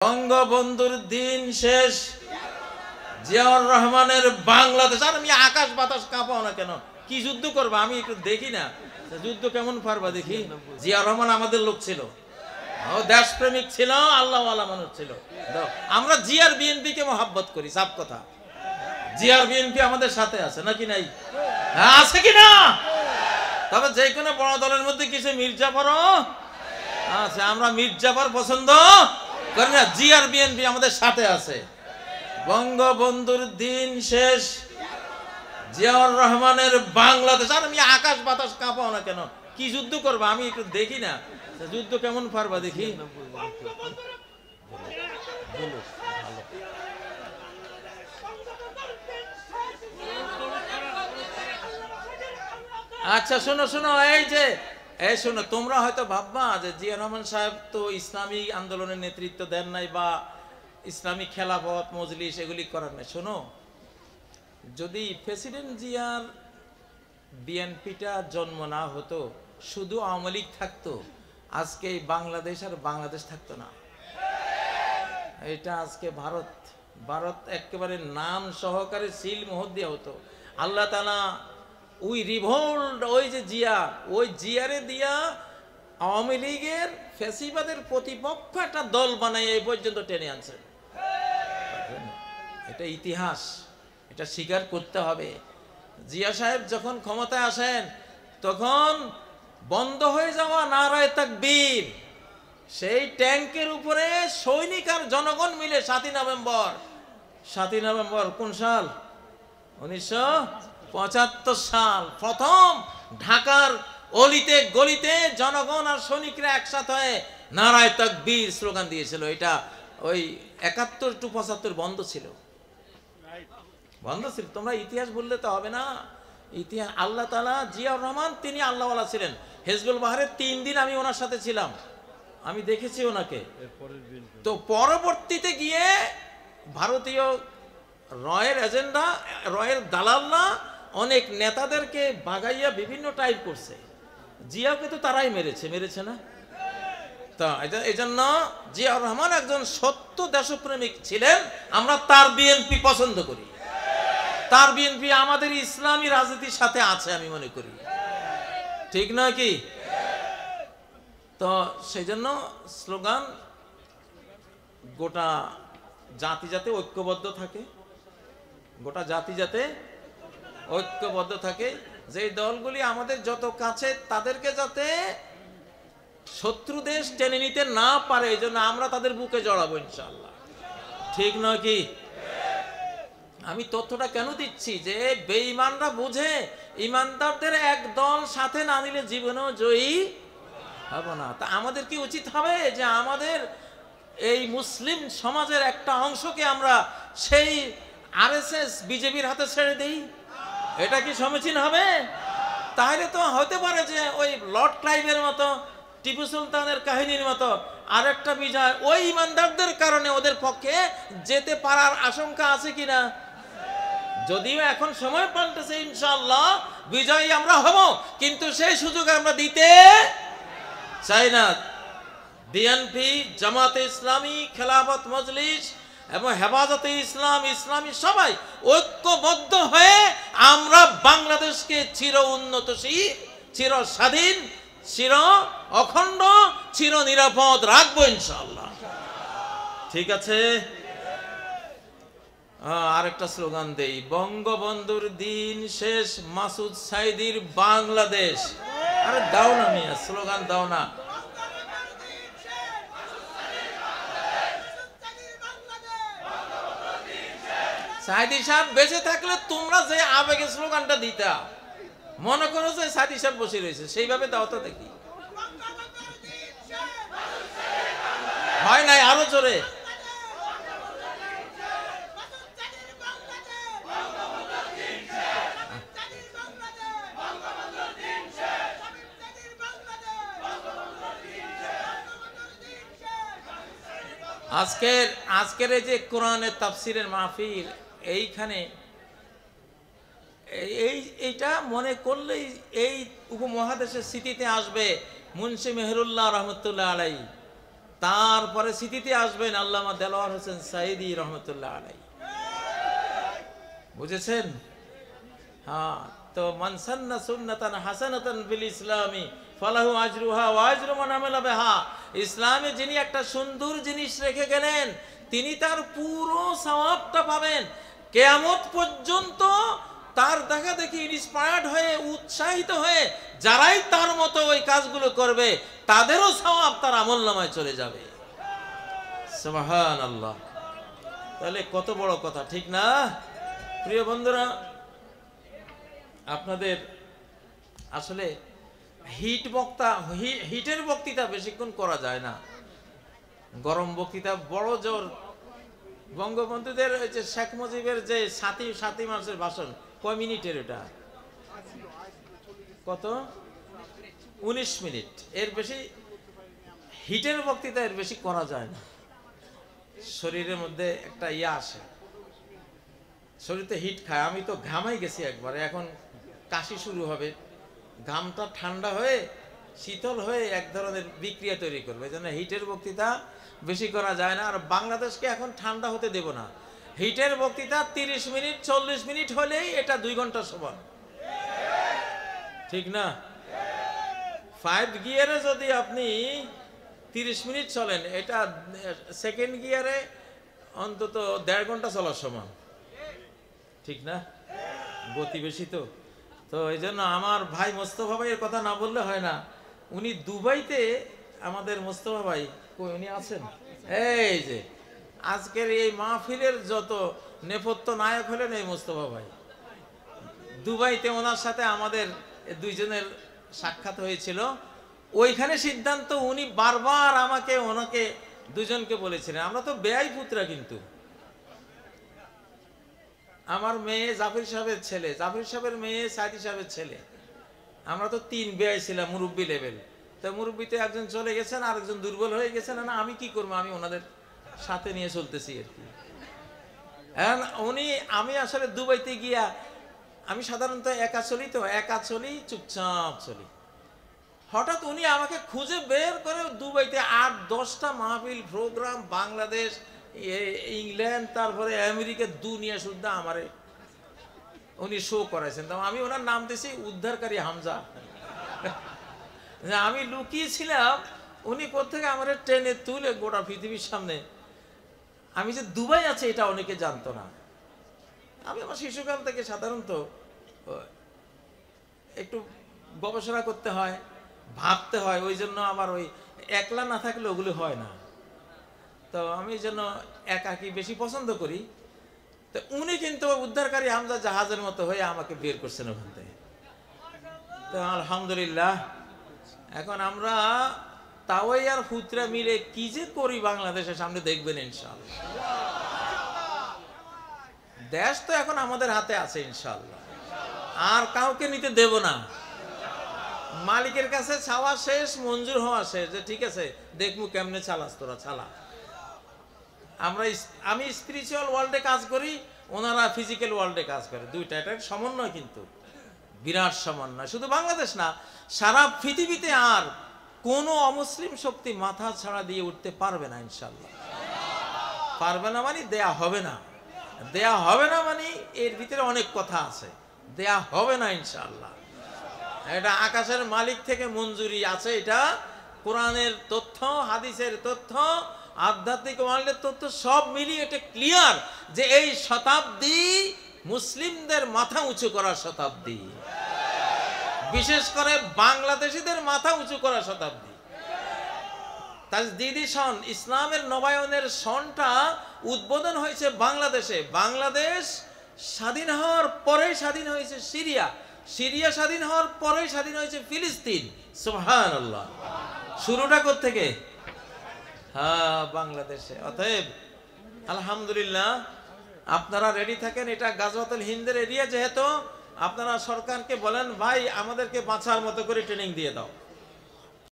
বঙ্গবন্ধুর দিন শেষ, জিয়াউর রহমানের বাংলাদেশ। আর আমি আকাশ বাতাস কাঁপাও না কেন? কি যুদ্ধ করবো? আমি একটু দেখি না যুদ্ধ কেমন পারবা দেখি। জিয়াউর রহমান আমাদের লোক ছিল, ও দেশপ্রেমিক ছিল, আল্লাহওয়ালা মানুষ ছিল। আমরা জিয়ার বিএনপি কে মহাব্বত করি, সাফ কথা। জিয়ার বিএনপি আমাদের সাথে আছে নাকি নাই? আছে কিনা? তবে যে কোনো বড় দলের মধ্যে কিছু মির্জাফরও আছে। আমরা মির্জাফর পছন্দ করি না, জিয়ার বিএনপি আমাদের সাথে আছে। বঙ্গবন্ধুর দিন শেষ, জিয়াউর রহমানের বাংলাদেশ। আর আমি আকাশ বাতাস কাঁপাও না কেন? কি যুদ্ধ করবো? আমি একটু দেখি না যুদ্ধ কেমন পারবা দেখি। আচ্ছা শোনো শোনো, এই শোনো, তোমরা হয়তো ভাববা যে জিয়াউর রহমান সাহেব তো ইসলামী আন্দোলনের নেতৃত্ব দেন নাই বা ইসলামী খেলাফত মজলিস এগুলি করার নাই। শোনো, যদি প্রেসিডেন্ট জিয়ার বিএনপিটা জন্ম না হতো, শুধু আওয়ামী লীগ থাকতো, আজকে এই বাংলাদেশ আর বাংলাদেশ থাকতো না। এটা আজকে ভারত একেবারে নাম সহকারে সিল মোহর দেওয়া হতো। আল্লাহ তাআলা ওই রিভোল্ট, ওই যে জিয়া, ওই জিয়ারে দিয়া আওয়ামী লীগের ফ্যাসিবাদের প্রতিপক্ষ একটা দল বানাই এই পর্যন্ত টেনে আনছেন। এটা ইতিহাস, এটা স্বীকার করতে হবে। জিয়া সাহেব যখন ক্ষমতায় আসেন তখন বন্ধ হয়ে যাওয়া নারায়ে তাকবীর, সেই ট্যাঙ্কের উপরে সৈনিক আর জনগণ মিলে 7ই নভেম্বর কোন সাল? 1975 সাল প্রথম ঢাকার অলিতে গলিতে জনগণ আর সৈনিকরা একসাথে হয়ে নারায়ে তাকবীর স্লোগান দিয়েছিল। এটা ওই 71 to 75 বন্ধ ছিল। তোমরা ইতিহাস বললে তো হবে না। ইতিহাস, আল্লাহ তাআলা, জিয়াউর রহমান তিনি আল্লাহওয়ালা ছিলেন। হিজবুল বাহরে 3 দিন আমি ওনার সাথে ছিলাম, আমি দেখেছি ওনাকে। তো পরবর্তীতে গিয়ে ভারতীয় রয়ের এজেন্ডা, রয়ের দালালরা অনেক নেতাদেরকে বাগাইয়া বিভিন্ন টাইপ করছে। জিয়াকে তো তারাই মেরেছে না? তো এই জন্য জিয়াউর রহমান একজন সত্য দেশপ্রেমিক ছিলেন। আমরা তার বিএনপি পছন্দ করি। তার বিএনপি আমাদের ইসলামী রাজনীতির সাথে আছে আমি মনে করি, ঠিক নয় কি? তো সেই জন্য স্লোগান, গোটা জাতি যাতে ঐক্যবদ্ধ থাকে, গোটা জাতি যাতে ঐক্যবদ্ধ থাকে, যে দলগুলি আমাদের যত কাছে তাদেরকে যাতে শত্রু দেশ টেনে নিতে না পারে, এই জন্য আমরা তাদের বুকে জড়াবো ইনশাআল্লাহ, ঠিক নয় কি? আমি তথ্যটা কেন দিচ্ছি যে বেঈমানরা বুঝে ইমানদারদের এক দল সাথে না নিলে জীবনেও জয়ী হবে না। তা আমাদের কি উচিত হবে যে আমাদের এই মুসলিম সমাজের একটা অংশকে আমরা সেই আরএসএস বিজেপির হাতে ছেড়ে দেই? এটা কি সমীচীন হবে? তাহলে তো হতে পারে যে ওই লর্ড ক্লাইভের মতো, টিপু সুলতানের কাহিনীর মতো আরেকটা বিজয় ওই ইমানদারদের কারণে ওদের পক্ষে যেতে পারার আশঙ্কা আছে কিনা? যদিও এখন সময় পাল্টেছে, ইনশাআল্লাহ বিজয়ী আমরা হব, কিন্তু সেই সুযোগ আমরা দিতে চাই না। বিএনপি, জামাতে ইসলামী, খেলাফত মজলিস এবং হেফাজতে ইসলাম, ইসলামী সবাই ঐক্যবদ্ধ হয়ে আমরা বাংলাদেশকে চির উন্নতশীল, চির স্বাধীন, চির অখণ্ড, চির নিরাপদ রাখবো ইনশাআল্লাহ, ঠিক আছে? আরেকটা স্লোগান দেই, বঙ্গবন্ধুর দিন শেষ, মাসুদ সাঈদীর বাংলাদেশ। আরে দাও না মিয়া, স্লোগান দাও না। সাঈদী সাহেব বেঁচে থাকলে তোমরা যে আবেগে স্লোগানটা দিতা, মনে করো যে সাঈদী সাহেব বসে রয়েছে, সেইভাবে দাও তো দেখি। হয় নাই, আরো জোরে। আজকের এই যে কোরআনের তাফসিরের মাহফিল, এইখানে এইটা মনে করলেই এই উপমহাদেশের স্মৃতিতে আসবে মুন্সি মেহেরুল্লাহ রহমতুল্লাহ আলাইহি। তারপরে স্মৃতিতে আসবেন আল্লামা দেলোয়ার হোসেন সাঈদী রহমতুল্লাহ আলাইহি। বুঝেছেন? হ্যাঁ, তো মান সান্না সুন্নাতান হাসানাতান বিল ইসলামি ফালাহু আজরুহা ওয়া আজরু মান আমিলা বিহা। ইসলামে যিনি একটা সুন্দর জিনিস রেখে গেলেন তিনি তার পুরো সওয়াবটা পাবেন। কিয়ামত পর্যন্ত তার দেখা দেখি ইন্সপায়ার্ড হয়ে উৎসাহিত হয়ে যারাই তার মতো ওই কাজগুলো করবে তাদেরও সওয়াব তার আমলনামায় চলে যাবে। সুবহানাল্লাহ। তাহলে কত বড় কথা, ঠিক না? প্রিয় বন্ধুরা, আপনাদের আসলে হিটের বক্তৃতা বেশিক্ষণ করা যায় না। গরম বক্তৃতা বড় জোর। বঙ্গবন্ধুদের যে শেখ মুজিবের যে 7ই মার্চের ভাষণ কয় মিনিটের? এটা কত? 19 মিনিট। এর বেশি হিটের বক্তৃতা এর বেশি করা যায় না। শরীরের মধ্যে একটা আসে, শরীরে হিট খায়। আমি তো ঘামাই গেছি একবারে, এখন কাশি শুরু হবে। ঘামটা ঠান্ডা হয়ে শীতল হয়ে এক ধরনের বিক্রিয়া তৈরি করবে। এই জন্য হিটের বক্তৃতা বেশি করা যায় না। আর বাংলাদেশকে এখন ঠান্ডা হতে দেব না। হিটের বক্তৃতা 30 মিনিট 40 মিনিট হলেই এটা 2 ঘন্টা সমান, ঠিক না? 5 গিয়ারে যদি আপনি 30 মিনিট চলেন, এটা সেকেন্ড গিয়ারে অন্তত 1.5 ঘন্টা চলার সমান, ঠিক না? গতি বেশি তো। তো এই জন্য আমার ভাই মোস্তফা ভাইয়ের কথা না বললে হয় না। উনি দুবাইতে, আমাদের মোস্তফা ভাই কই, উনি আছেন? এই যে আজকের এই মাহফিলের যত নেপথ্য নায়ক হলেন এই মোস্তফা ভাই। দুবাইতে ওনার সাথে আমাদের দুইজনের সাক্ষাৎ হয়েছিল। ওইখানে সিদ্ধান্ত উনি বারবার ওনাকে দুজনকে বলেছিলেন, আমরা তো বেয়াই পুত্রা, কিন্তু আমার মেয়ে জাফর সাহেবের ছেলে, জাফর সাহেবের মেয়ে সাইদি সাহেবের ছেলে, আমরা তো 3 বেয়াই ছিলাম মুরব্বী লেভেল। তো মুরব্বীতে একজন চলে গেছেন, আরেকজন দুর্বল হয়ে গেছেন। না, আমি কি করবো, আমি ওনাদের সাথে নিয়ে চলতেছি আর কি। আমি আসলে দুবাইতে গিয়া, আমি সাধারণত একা চলি, চুপচাপ চলি। হঠাৎ উনি আমাকে খুঁজে বের করে দুবাইতে 8-10টা মাহফিল প্রোগ্রাম, বাংলাদেশ, ইংল্যান্ড, তারপরে আমেরিকা, দুনিয়া শুদ্ধ আমারে উনি শো করাইছেন। তো আমি ওনার নাম দিয়েছি উদ্ধারকারী হামজা। আমি লুকিয়েছিলাম, উনি কোত্থেকে আমার ট্রেনে তুলে গোটা পৃথিবীর সামনে। আমি যে দুবাই আছে এটা অনেকে জানতো না। আমি আমার শিশুকাল থেকে সাধারণত একটু গবেষণা করতে হয়, ভাবতে হয়। ওই জন্য আমার ওই একলা না থাকলে ওগুলো হয় না। তো আমি যেন একাকী বেশি পছন্দ করি। তো উনি কিন্তু উদ্ধারকারী হামজা জাহাজের মতো হয়ে আমাকে বের করছেন ওখান থেকে। তো আলহামদুলিল্লাহ, এখন আমরা তাওয়াই আর ফুতরা মিলে কি যে করি বাংলাদেশের সামনে দেখবেন ইনশাআল্লাহ। দেশ তো এখন আমাদের হাতে আছে ইনশাআল্লাহ, আর কাউকে নিতে দেব না। মালিকের কাছে চাওয়া শেষ, মঞ্জুর হওয়া শেষ, যে ঠিক আছে দেখবো কেমনে চালাস তোরা, চালা। আমি স্পিরিচুয়াল ওয়ার্ল্ডে কাজ করি, ওনারা ফিজিক্যাল ওয়ার্ল্ডে কাজ করে। দুইটা, এটা সমন্বয়, কিন্তু বিরাট সমন্বয়। শুধু বাংলাদেশ না, সারা পৃথিবীতে আর কোনো অমুসলিম শক্তি মাথা ছাড়া দিয়ে উঠতে পারবে না ইনশাল্লাহ। পারবে না মানে দেয়া হবে না, দেয়া হবে না মানে এর ভিতরে অনেক কথা আছে। দেয়া হবে না ইনশাল্লাহ। এটা আকাশের মালিক থেকে মঞ্জুরি আছে। এটা কোরআনের তথ্য, হাদিসের তথ্য, আধ্যাত্মিক ওয়ার্ল্ডের তথ্য সব মিলিয়ে এটা ক্লিয়ার যে এই শতাব্দী মুসলিমদের মাথা উঁচু করার শতাব্দী, বিশেষ করে বাংলাদেশিদের মাথা উঁচু করার শতাব্দী। তাজদীদি সন, ইসলামের নবায়নের সনটা উদ্বোধন হয়েছে বাংলাদেশে। বাংলাদেশ স্বাধীন হওয়ার পরেই স্বাধীন হয়েছে সিরিয়া, সিরিয়া স্বাধীন হওয়ার পরেই স্বাধীন হয়েছে ফিলিস্তিন। সুবহানাল্লাহ। শুরুটা কোত্থেকে? হ্যাঁ, বাংলাদেশে। অতএব আলহামদুলিল্লাহ, আপনারা রেডি থাকেন। এটা গাজওয়াতুল হিন্দের এরিয়া, যেহেতু আপনারা সরকারকে বলেন ভাই আমাদেরকে বাঁচার মতো করে ট্রেনিং দিয়ে দাও।